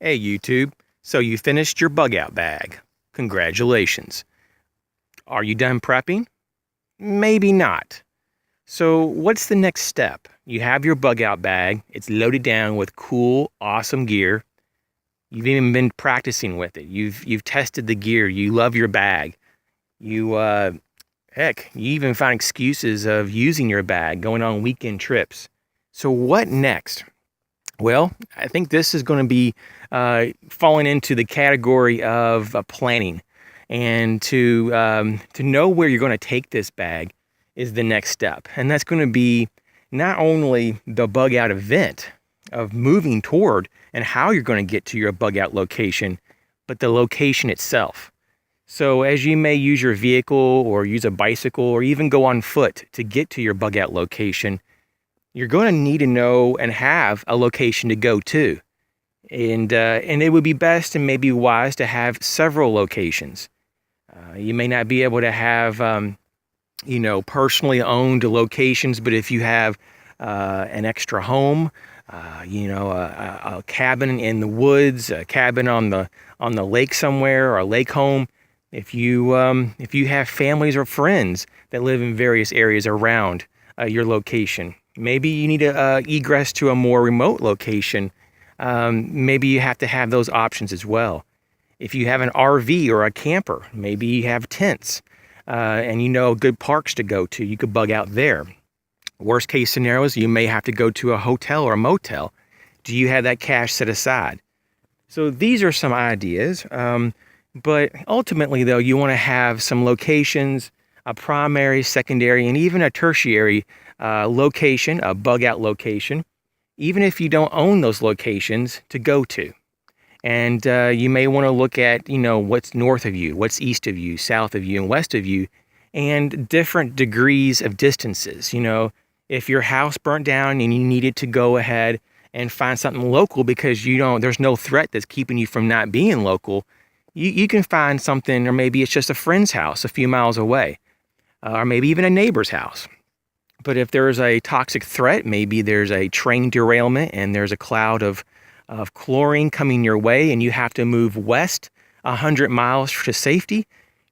Hey YouTube, so you finished your bug out bag. Congratulations. Are you done prepping? Maybe not. So what's the next step? You have your bug out bag. It's loaded down with cool, awesome gear. You've even been practicing with it. You've tested the gear. You love your bag. Heck, you even find excuses of using your bag, going on weekend trips. So what next? Well, I think this is going to be falling into the category of planning, and to know where you're going to take this bag is the next step, and that's going to be not only the bug out event of moving toward and how you're going to get to your bug out location, but the location itself. So as you may use your vehicle or use a bicycle or even go on foot to get to your bug out location, you're going to need to know and have a location to go to. And it would be best and maybe wise to have several locations. You may not be able to have, personally owned locations, but if you have an extra home, a cabin in the woods, a cabin on the lake somewhere, or a lake home, if you have families or friends that live in various areas around your location, maybe you need to egress to a more remote location. Maybe you have to have those options as well. If you have an RV or a camper, maybe you have tents, and good parks to go to. You could bug out there. Worst case scenarios, you may have to go to a hotel or a motel. Do you have that cash set aside? So these are some ideas, but ultimately though, you want to have some locations, a primary, secondary, and even a tertiary location, a bug out location, even if you don't own those locations, to go to. And you may want to look at, what's north of you, what's east of you, south of you, and west of you, and different degrees of distances. If your house burnt down and you needed to go ahead and find something local because there's no threat that's keeping you from not being local, you can find something, or maybe it's just a friend's house a few miles away, or maybe even a neighbor's house. But if there's a toxic threat, maybe there's a train derailment and there's a cloud of chlorine coming your way and you have to move west 100 miles to safety,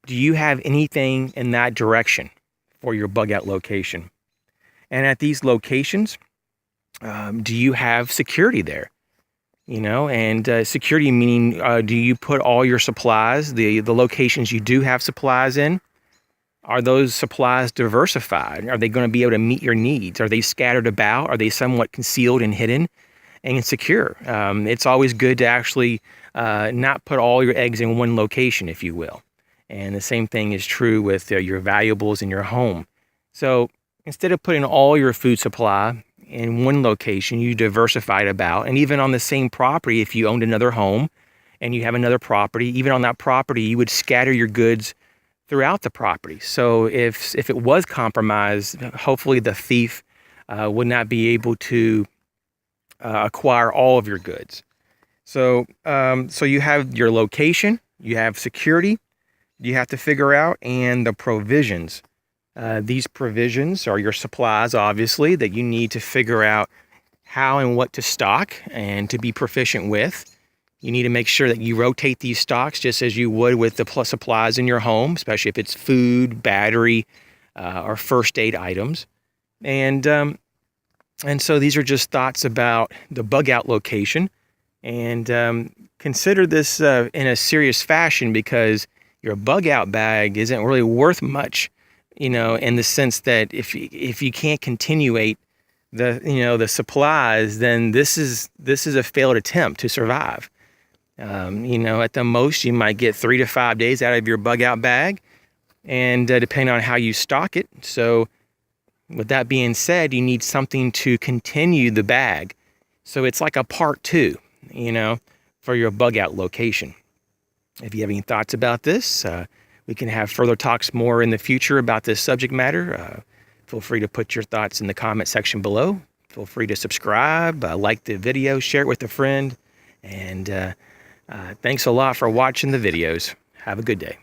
do you have anything in that direction for your bug out location? And at these locations, do you have security there? Security meaning, do you put all your supplies, the locations you do have supplies in, are those supplies diversified? Are they going to be able to meet your needs? Are they scattered about? Are they somewhat concealed and hidden and secure? It's always good to actually not put all your eggs in one location, if you will. And the same thing is true with your valuables in your home. So instead of putting all your food supply in one location, you diversify it about. And even on the same property, if you owned another home and you have another property, even on that property, you would scatter your goods throughout the property. So if it was compromised, hopefully the thief would not be able to acquire all of your goods. So you have your location, you have security, you have to figure out, and the provisions. These provisions are your supplies, obviously, that you need to figure out how and what to stock and to be proficient with. You need to make sure that you rotate these stocks just as you would with the supplies in your home, especially if it's food, battery, or first aid items. And so these are just thoughts about the bug out location. And consider this in a serious fashion, because your bug out bag isn't really worth much, in the sense that if you can't continuate the supplies, then this is a failed attempt to survive. At the most, you might get 3 to 5 days out of your bug out bag, and depending on how you stock it. So with that being said, you need something to continue the bag. So it's like a part 2, for your bug out location. If you have any thoughts about this, we can have further talks more in the future about this subject matter. Feel free to put your thoughts in the comment section below. Feel free to subscribe, like the video, share it with a friend, and thanks a lot for watching the videos. Have a good day.